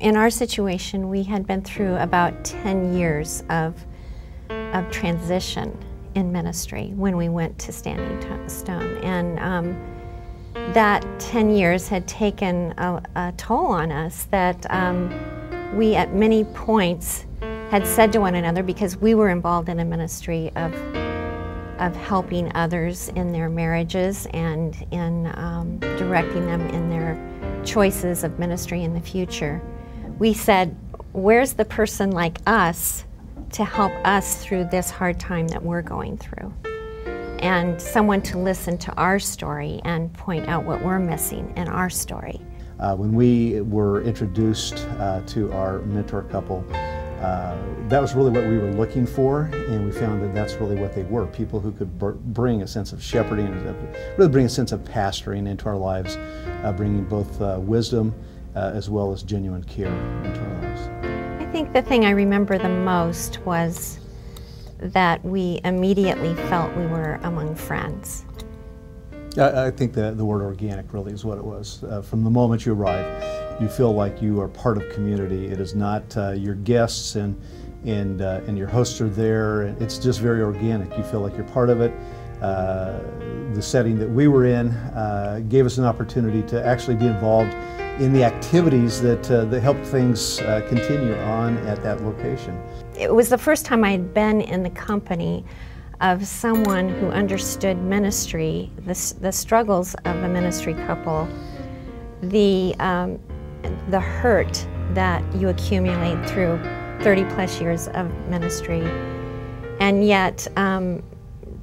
In our situation, we had been through about 10 years of transition in ministry when we went to Standing Stone. And that 10 years had taken a toll on us that we at many points had said to one another, because we were involved in a ministry of helping others in their marriages and in directing them in their choices of ministry in the future. We said, where's the person like us to help us through this hard time that we're going through? And someone to listen to our story and point out what we're missing in our story. When we were introduced to our mentor couple, that was really what we were looking for, and we found that that's really what they were. People who could bring a sense of shepherding, really bring a sense of pastoring into our lives, bringing both wisdom as well as genuine care into our lives. I think the thing I remember the most was that we immediately felt we were among friends. I think that the word organic really is what it was. From the moment you arrive, you feel like you are part of community. It is not your guests and your hosts are there. It's just very organic. You feel like you're part of it. The setting that we were in gave us an opportunity to actually be involved in the activities that helped things continue on at that location. It was the first time I had been in the company of someone who understood ministry, the struggles of a ministry couple, the hurt that you accumulate through 30+ years of ministry, and yet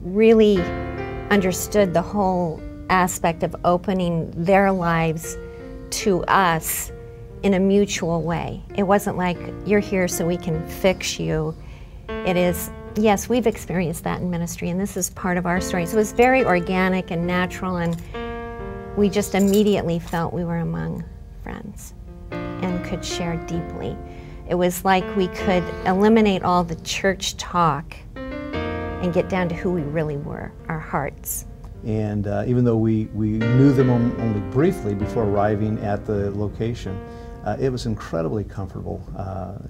really understood the whole aspect of opening their lives to us in a mutual way. It wasn't like, you're here so we can fix you. It is, yes, we've experienced that in ministry, and this is part of our story. So it was very organic and natural, and we just immediately felt we were among friends and could share deeply. It was like we could eliminate all the church talk and get down to who we really were, our hearts. And even though we knew them only briefly before arriving at the location, it was incredibly comfortable,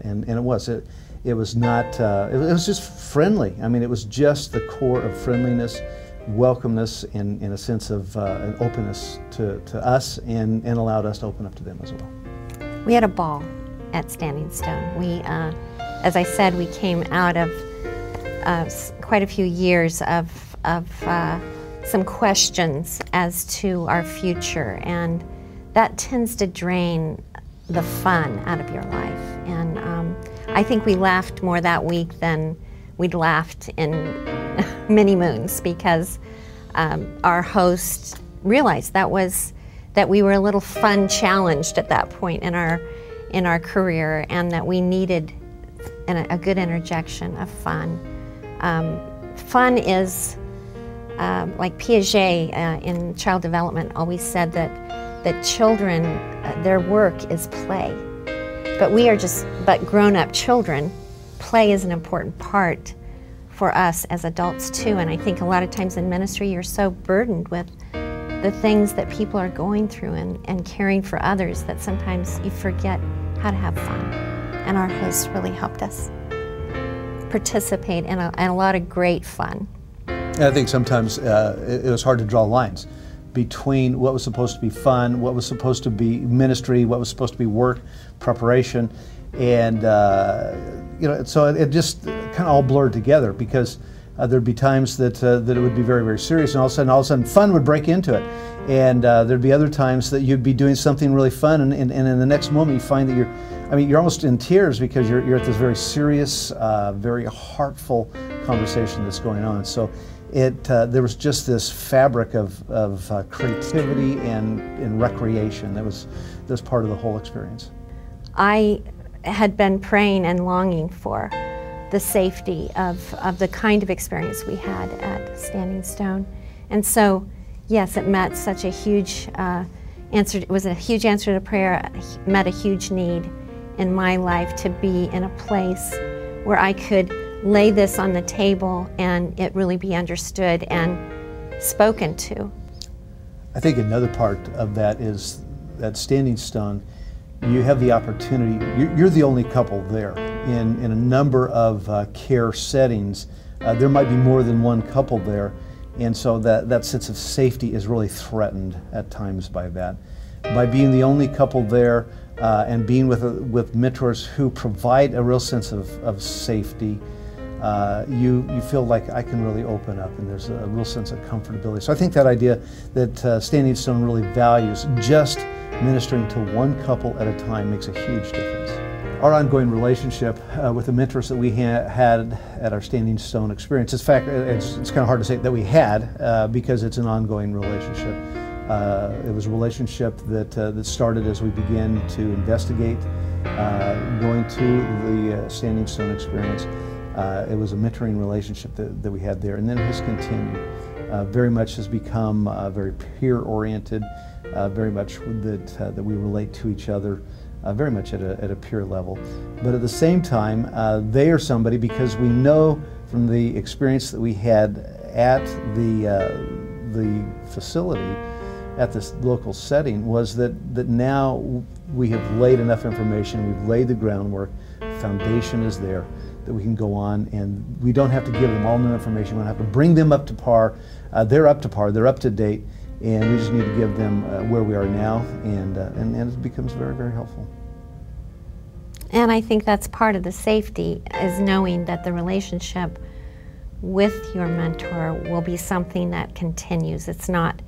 and it was. It was not, it was just friendly. I mean, it was just the core of friendliness, welcomeness, and a sense of an openness to us, and allowed us to open up to them as well. We had a ball at Standing Stone. We, as I said, we came out of quite a few years of some questions as to our future, and that tends to drain the fun out of your life. And I think we laughed more that week than we'd laughed in many moons, because our host realized that we were a little fun challenged at that point in our career, and that we needed a good interjection of fun. Fun is like Piaget in child development always said that children, their work is play. But grown-up children, play is an important part for us as adults too. And I think a lot of times in ministry you're so burdened with the things that people are going through and caring for others that sometimes you forget how to have fun. And our hosts really helped us participate in a lot of great fun. I think sometimes it was hard to draw lines between what was supposed to be fun, what was supposed to be ministry, what was supposed to be work, preparation, and you know, so it just kind of all blurred together, because there'd be times that it would be very, very serious, and all of a sudden fun would break into it, and there'd be other times that you'd be doing something really fun, and in the next moment you find that you're almost in tears, because you're at this very serious, very heartful conversation that's going on. So there was just this fabric of creativity and recreation that was part of the whole experience. I had been praying and longing for the safety of the kind of experience we had at Standing Stone. And so, yes, it met such a huge answer. It was a huge answer to prayer. It met a huge need in my life to be in a place where I could lay this on the table and it really be understood and spoken to. I think another part of that is that Standing Stone you have the opportunity, you're the only couple there. In a number of care settings, there might be more than one couple there, and so that sense of safety is really threatened at times by that. By being the only couple there and being with mentors who provide a real sense of safety, you feel like I can really open up, and there's a real sense of comfortability. So I think that idea that Standing Stone really values just ministering to one couple at a time makes a huge difference. Our ongoing relationship with the mentors that we had at our Standing Stone experience, in fact, it's kind of hard to say that we had because it's an ongoing relationship. It was a relationship that started as we began to investigate going to the Standing Stone experience. It was a mentoring relationship that we had there, and then it has continued. Very much has become very peer-oriented, very much that we relate to each other very much at a peer level. But at the same time, they are somebody, because we know from the experience that we had at the facility, at this local setting, was that now we have laid enough information, we've laid the groundwork, foundation is there, that we can go on, and we don't have to give them all new information. We don't have to bring them up to par. They're up to par, they're up to date, and we just need to give them where we are now, and it becomes very, very helpful. And I think that's part of the safety, is knowing that the relationship with your mentor will be something that continues. It's not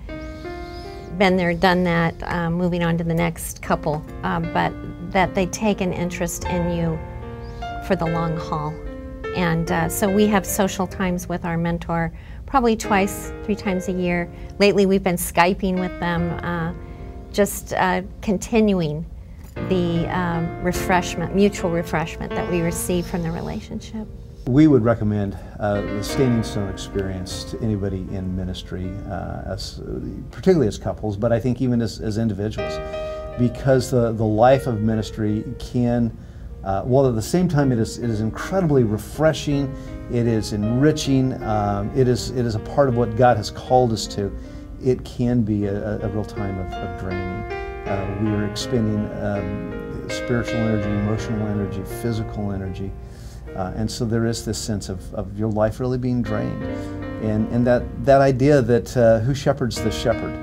been there, done that, moving on to the next couple, but that they take an interest in you for the long haul. And so we have social times with our mentor probably 3 times a year. Lately we've been Skyping with them, just continuing the mutual refreshment that we receive from the relationship. We would recommend the Standing Stone experience to anybody in ministry, particularly as couples, but I think even as individuals, because the life of ministry can, while at the same time it is incredibly refreshing, it is enriching, it is a part of what God has called us to, it can be a real time of draining. We are expending spiritual energy, emotional energy, physical energy, and so there is this sense of your life really being drained. And that idea that who shepherds the shepherd?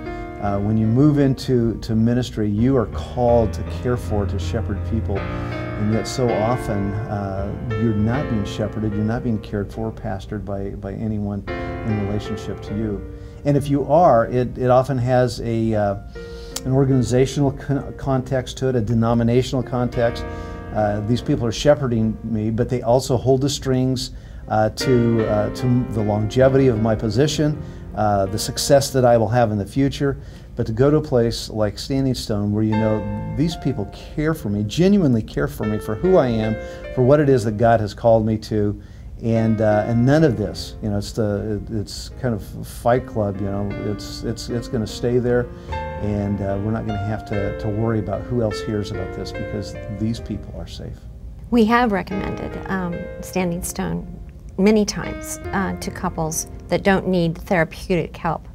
When you move into ministry, you are called to care for, to shepherd people, and yet so often you're not being shepherded, you're not being cared for, pastored by anyone in relationship to you. And if you are, it often has an organizational context to it, a denominational context. These people are shepherding me, but they also hold the strings to the longevity of my position, the success that I will have in the future. But to go to a place like Standing Stone, where you know these people care for me, genuinely care for me, for who I am, for what it is that God has called me to, and none of this, you know, it's kind of Fight Club, you know, it's going to stay there, and we're not going to have to worry about who else hears about this, because these people are safe. We have recommended Standing Stone many times to couples that don't need therapeutic help.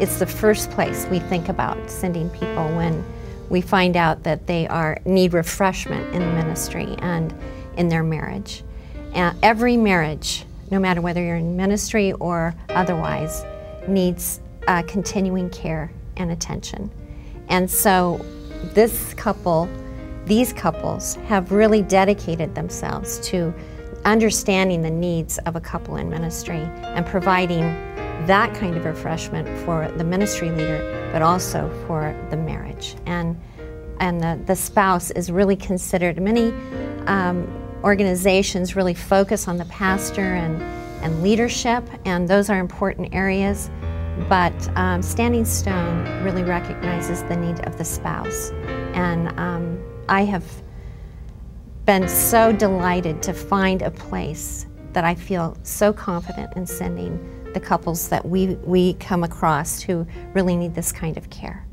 It's the first place we think about sending people when we find out that they need refreshment in ministry and in their marriage. Every marriage, no matter whether you're in ministry or otherwise, needs continuing care and attention. And so these couples have really dedicated themselves to understanding the needs of a couple in ministry and providing that kind of refreshment for the ministry leader, but also for the marriage. And the spouse is really considered. Many organizations really focus on the pastor and leadership, and those are important areas. But Standing Stone really recognizes the need of the spouse. And I have been so delighted to find a place that I feel so confident in sending the couples that we come across who really need this kind of care.